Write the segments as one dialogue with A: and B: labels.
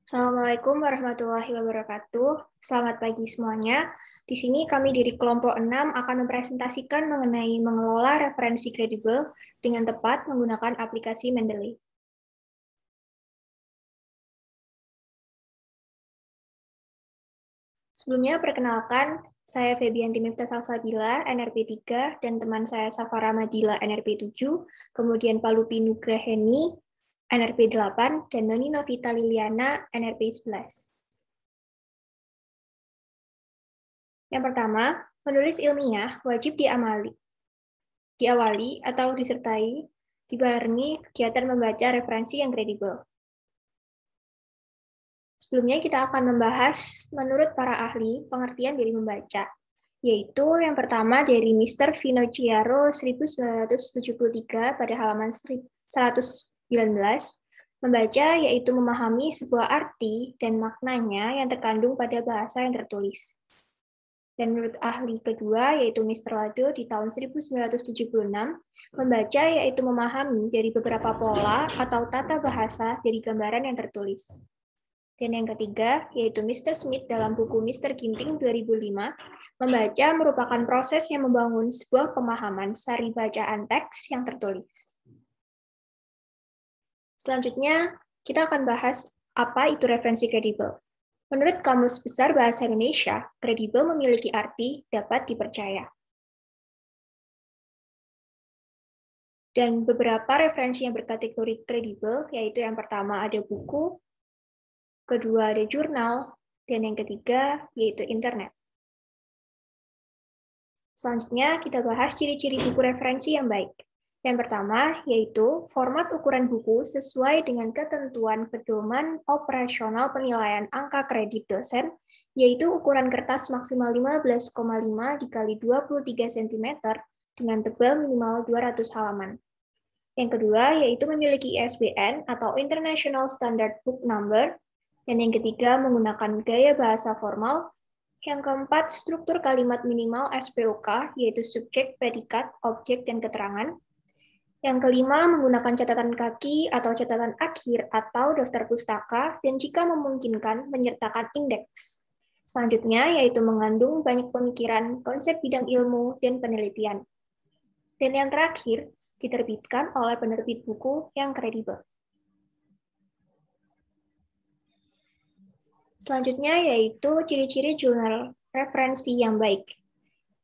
A: Assalamualaikum warahmatullahi wabarakatuh. Selamat pagi semuanya. Di sini kami dari kelompok 6 akan mempresentasikan mengenai mengelola referensi kredibel dengan tepat menggunakan aplikasi Mendeley. Sebelumnya, perkenalkan, saya Febianti Miftah Salsabila, NRP 3, dan teman saya Safara Madila, NRP 7, kemudian Palupi Nugraheni, NRP 8, dan Noni Novita Liliana, NRP 11. Yang pertama, menulis ilmiah wajib diawali atau disertai dibarengi kegiatan membaca referensi yang kredibel. Sebelumnya kita akan membahas menurut para ahli pengertian dari membaca, yaitu yang pertama dari Mr. Finocchiaro 1973 pada halaman 119. Membaca yaitu memahami sebuah arti dan maknanya yang terkandung pada bahasa yang tertulis. Dan menurut ahli kedua, yaitu Mr. Lado di tahun 1976, membaca yaitu memahami dari beberapa pola atau tata bahasa dari gambaran yang tertulis. Dan yang ketiga, yaitu Mr. Smith dalam buku Mr. Ginting 2005, membaca merupakan proses yang membangun sebuah pemahaman sari bacaan teks yang tertulis. Selanjutnya, kita akan bahas apa itu referensi kredibel. Menurut Kamus Besar Bahasa Indonesia, kredibel memiliki arti dapat dipercaya. Dan beberapa referensi yang berkategori kredibel, yaitu yang pertama ada buku, kedua ada jurnal, dan yang ketiga yaitu internet. Selanjutnya kita bahas ciri-ciri buku referensi yang baik. Yang pertama yaitu format ukuran buku sesuai dengan ketentuan pedoman operasional penilaian angka kredit dosen, yaitu ukuran kertas maksimal 15,5 dikali 23 cm dengan tebal minimal 200 halaman. Yang kedua yaitu memiliki ISBN atau International Standard Book Number, dan yang ketiga menggunakan gaya bahasa formal. Yang keempat, struktur kalimat minimal SPOK, yaitu subjek, predikat, objek, dan keterangan. Yang kelima, menggunakan catatan kaki atau catatan akhir atau daftar pustaka, dan jika memungkinkan, menyertakan indeks. Selanjutnya, yaitu mengandung banyak pemikiran, konsep bidang ilmu, dan penelitian. Dan yang terakhir, diterbitkan oleh penerbit buku yang kredibel. Selanjutnya yaitu ciri-ciri jurnal referensi yang baik.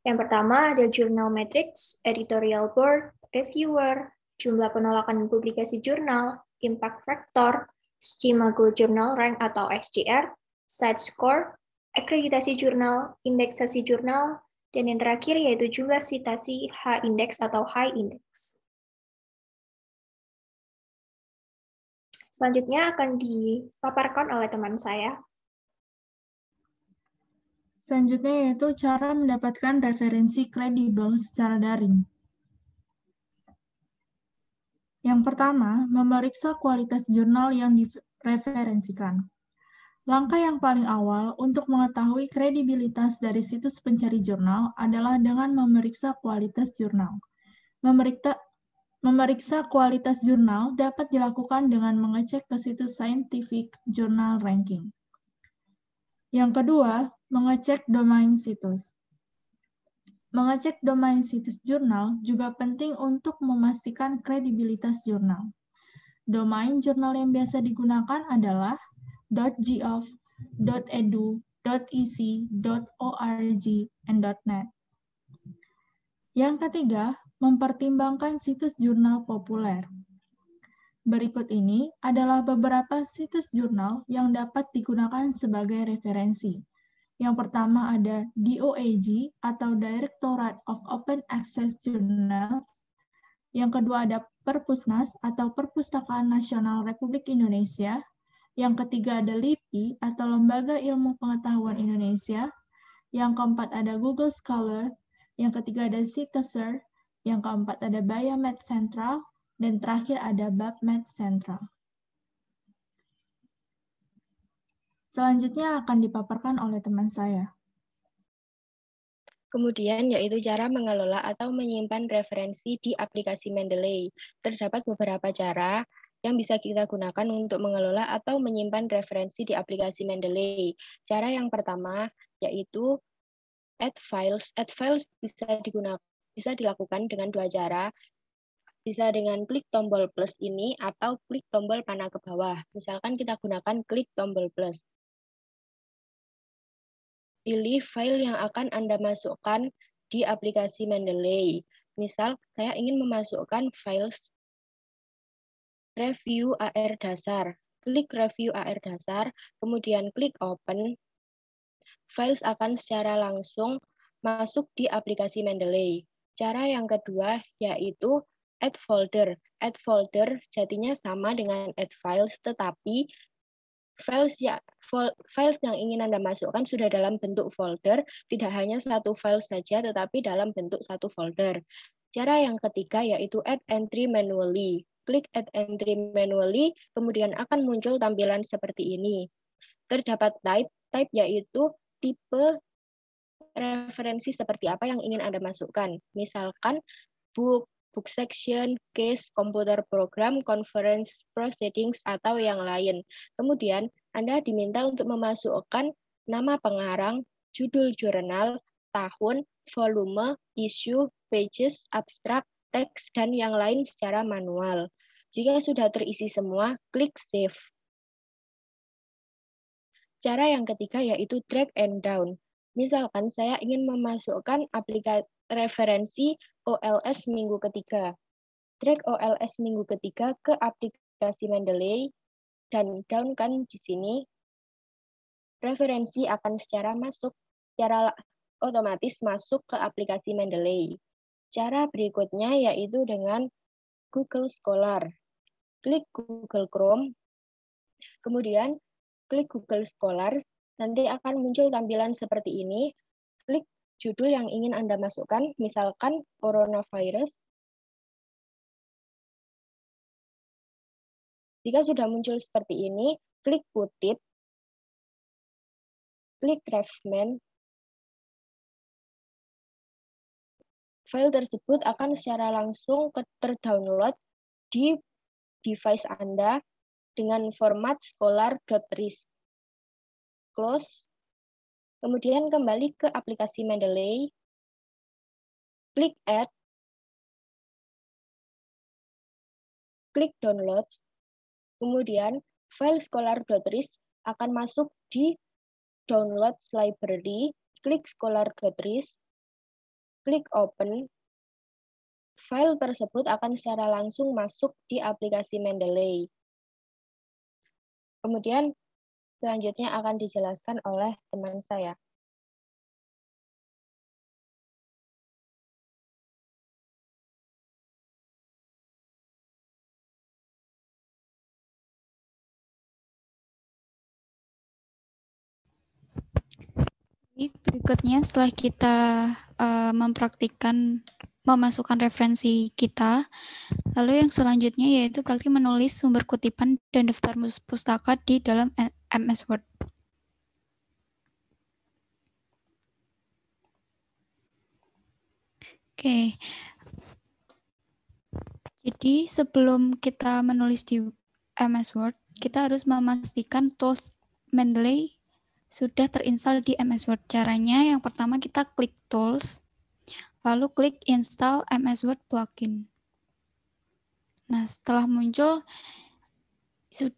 A: Yang pertama ada journal metrics, editorial board, reviewer, jumlah penolakan publikasi jurnal, impact factor, Scimago Journal Rank atau SJR, site score, akreditasi jurnal, indeksasi jurnal, dan yang terakhir yaitu jumlah citasi H-index atau high index. Selanjutnya akan dipaparkan oleh teman saya.
B: Selanjutnya yaitu cara mendapatkan referensi kredibel secara daring. Yang pertama, memeriksa kualitas jurnal yang direferensikan. Langkah yang paling awal untuk mengetahui kredibilitas dari situs pencari jurnal adalah dengan memeriksa kualitas jurnal. Memeriksa kualitas jurnal dapat dilakukan dengan mengecek ke situs Scientific Journal Ranking. Yang kedua, mengecek domain situs. Mengecek domain situs jurnal juga penting untuk memastikan kredibilitas jurnal. Domain jurnal yang biasa digunakan adalah .gov, .edu, .ec, .org, and .net. Yang ketiga, mempertimbangkan situs jurnal populer. Berikut ini adalah beberapa situs jurnal yang dapat digunakan sebagai referensi. Yang pertama ada DOAJ atau Directorate of Open Access Journals. Yang kedua ada Perpusnas atau Perpustakaan Nasional Republik Indonesia. Yang ketiga ada LIPI atau Lembaga Ilmu Pengetahuan Indonesia. Yang keempat ada Google Scholar. Yang ketiga ada Citeser. Yang keempat ada Biomed Central. Dan terakhir ada PubMed Central. Selanjutnya akan dipaparkan oleh teman saya.
C: Kemudian yaitu cara mengelola atau menyimpan referensi di aplikasi Mendeley. Terdapat beberapa cara. yang bisa kita gunakan untuk mengelola atau menyimpan referensi di aplikasi Mendeley. Cara yang pertama yaitu add files. Add files bisa dilakukan dengan dua cara. Bisa dengan klik tombol plus ini atau klik tombol panah ke bawah. Misalkan kita gunakan klik tombol plus. Pilih file yang akan Anda masukkan di aplikasi Mendeley. Misal, saya ingin memasukkan file review AR dasar. Klik review AR dasar, kemudian klik open. Files akan secara langsung masuk di aplikasi Mendeley. Cara yang kedua yaitu add folder. Add folder sejatinya sama dengan add files, tetapi files yang ingin Anda masukkan sudah dalam bentuk folder, tidak hanya satu file saja, tetapi dalam bentuk satu folder. Cara yang ketiga yaitu add entry manually. Klik add entry manually, kemudian akan muncul tampilan seperti ini. Terdapat type yaitu tipe referensi seperti apa yang ingin Anda masukkan. Misalkan book section, case, komputer program, conference proceedings, atau yang lain. Kemudian, Anda diminta untuk memasukkan nama pengarang, judul jurnal, tahun, volume, issue, pages, abstrak, teks, dan yang lain secara manual. Jika sudah terisi semua, klik Save. Cara yang ketiga yaitu drag and down. Misalkan saya ingin memasukkan aplikasi referensi OLS minggu ketiga. Drag OLS minggu ketiga ke aplikasi Mendeley dan down-kan di sini. Referensi akan secara otomatis masuk ke aplikasi Mendeley. Cara berikutnya yaitu dengan Google Scholar. Klik Google Chrome, kemudian klik Google Scholar, nanti akan muncul tampilan seperti ini. Klik judul yang ingin Anda masukkan, misalkan coronavirus. Jika sudah muncul seperti ini, klik kutip, klik Draftsman. File tersebut akan secara langsung terdownload di device Anda dengan format scholar.ris. Close. Kemudian kembali ke aplikasi Mendeley. Klik Add. Klik Download. Kemudian file scholar.ris akan masuk di Downloads Library. Klik scholar.ris. Klik Open. File tersebut akan secara langsung masuk di aplikasi Mendeley. Kemudian selanjutnya akan dijelaskan oleh teman saya.
D: Berikutnya setelah kita mempraktikkan memasukkan referensi kita, lalu yang selanjutnya yaitu praktik menulis sumber kutipan dan daftar pustaka di dalam MS Word. Oke. Jadi sebelum kita menulis di MS Word, kita harus memastikan tools Mendeley sudah terinstall di MS Word. Caranya yang pertama kita klik Tools, lalu klik Install MS Word Plugin. Nah, setelah muncul,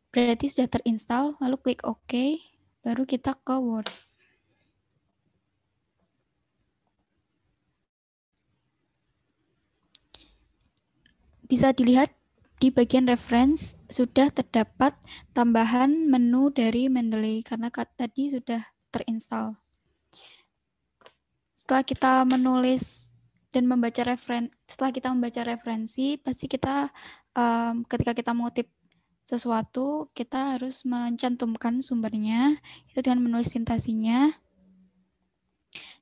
D: berarti sudah terinstall, lalu klik OK, baru kita ke Word. Bisa dilihat di bagian reference sudah terdapat tambahan menu dari Mendeley karena tadi sudah terinstall. Setelah kita menulis dan membaca referensi, pasti kita ketika kita mengutip sesuatu, kita harus mencantumkan sumbernya, itu dengan menulis sintasinya.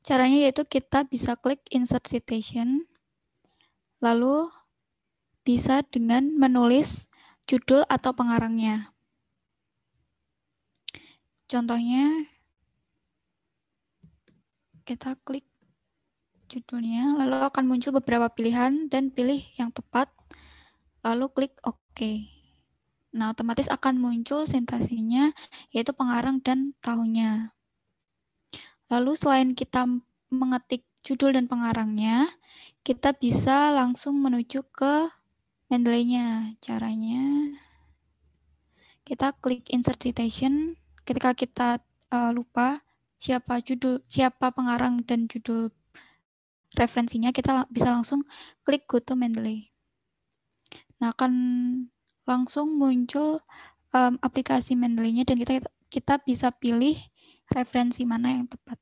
D: Caranya yaitu kita bisa klik Insert Citation, lalu bisa dengan menulis judul atau pengarangnya. Contohnya, kita klik judulnya, lalu akan muncul beberapa pilihan dan pilih yang tepat, lalu klik OK. Nah, otomatis akan muncul sintasinya, yaitu pengarang dan tahunnya. Lalu selain kita mengetik judul dan pengarangnya, kita bisa langsung menuju ke Mendeley-nya. Caranya, kita klik Insert Citation. Ketika kita lupa siapa pengarang dan judul referensinya, kita bisa langsung klik Go to Mendeley. Nah, akan langsung muncul aplikasi Mendeley-nya dan kita bisa pilih referensi mana yang tepat.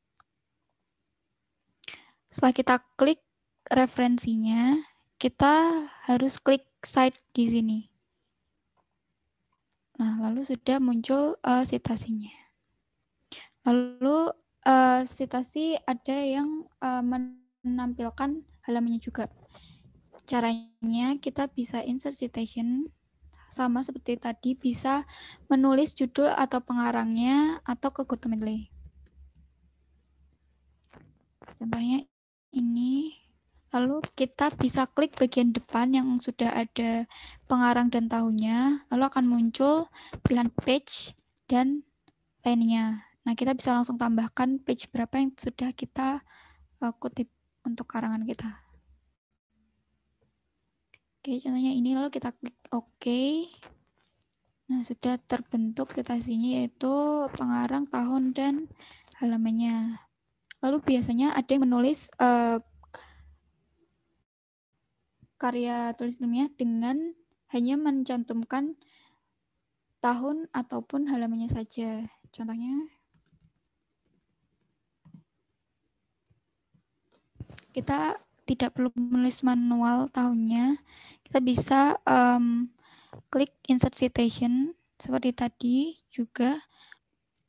D: Setelah kita klik referensinya, kita harus klik Cite di sini. Nah, lalu sudah muncul citasinya. Lalu citasi ada yang menampilkan halamannya juga. Caranya kita bisa insert citation, sama seperti tadi, bisa menulis judul atau pengarangnya atau ke Go to Mendeley. Contohnya ini. Lalu kita bisa klik bagian depan yang sudah ada pengarang dan tahunnya, lalu akan muncul pilihan page dan lainnya. Nah, kita bisa langsung tambahkan page berapa yang sudah kita kutip untuk karangan kita. Oke, contohnya ini, lalu kita klik OK. Nah, sudah terbentuk citasinya, yaitu pengarang, tahun, dan halamannya. Lalu biasanya ada yang menulis karya tulis ilmiah dengan hanya mencantumkan tahun ataupun halamannya saja. Contohnya, kita tidak perlu menulis manual tahunnya. Kita bisa klik Insert Citation seperti tadi juga.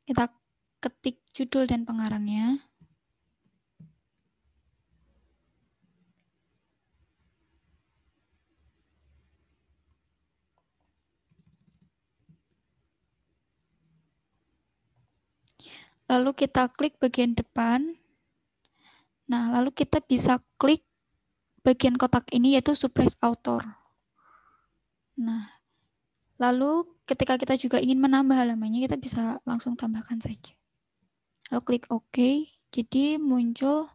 D: Kita ketik judul dan pengarangnya. Lalu kita klik bagian depan. Nah, lalu kita bisa klik bagian kotak ini, yaitu Suppress Author. Nah, lalu ketika kita juga ingin menambah halamannya, kita bisa langsung tambahkan saja. Lalu klik OK. Jadi muncul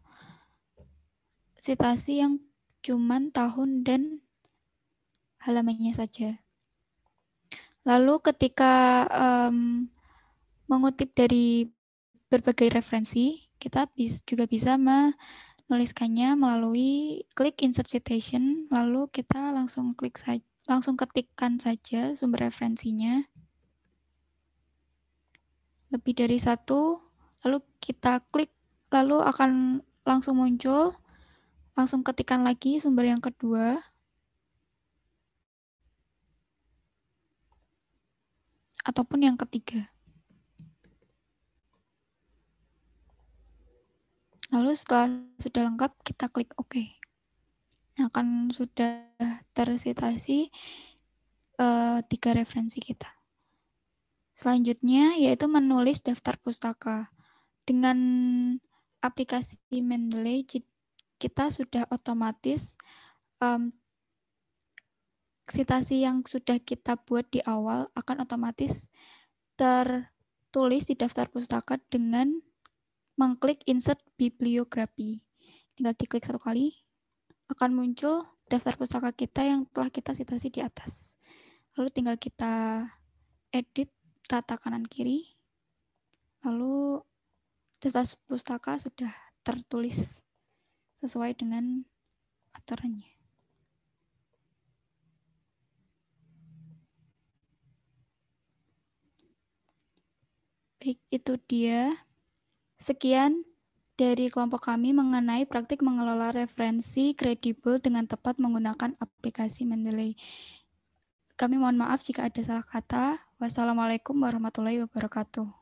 D: citasi yang cuman tahun dan halamannya saja. Lalu ketika mengutip dari berbagai referensi, kita juga bisa menuliskannya melalui klik Insert Citation, lalu kita langsung ketikkan saja sumber referensinya. Lebih dari satu, lalu kita klik, lalu akan langsung muncul, langsung ketikkan lagi sumber yang kedua. Ataupun yang ketiga. Lalu setelah sudah lengkap, kita klik OK. Nah, akan sudah tersitasi 3 referensi kita. Selanjutnya yaitu menulis daftar pustaka. Dengan aplikasi Mendeley, kita sudah otomatis citasi yang sudah kita buat di awal akan otomatis tertulis di daftar pustaka dengan mengklik Insert Bibliography. Tinggal diklik satu kali, akan muncul daftar pustaka kita yang telah kita citasi di atas. Lalu tinggal kita edit rata kanan kiri, lalu daftar pustaka sudah tertulis sesuai dengan aturannya. Baik, itu dia. Sekian dari kelompok kami mengenai praktik mengelola referensi kredibel dengan tepat menggunakan aplikasi Mendeley. Kami mohon maaf jika ada salah kata. Wassalamualaikum warahmatullahi wabarakatuh.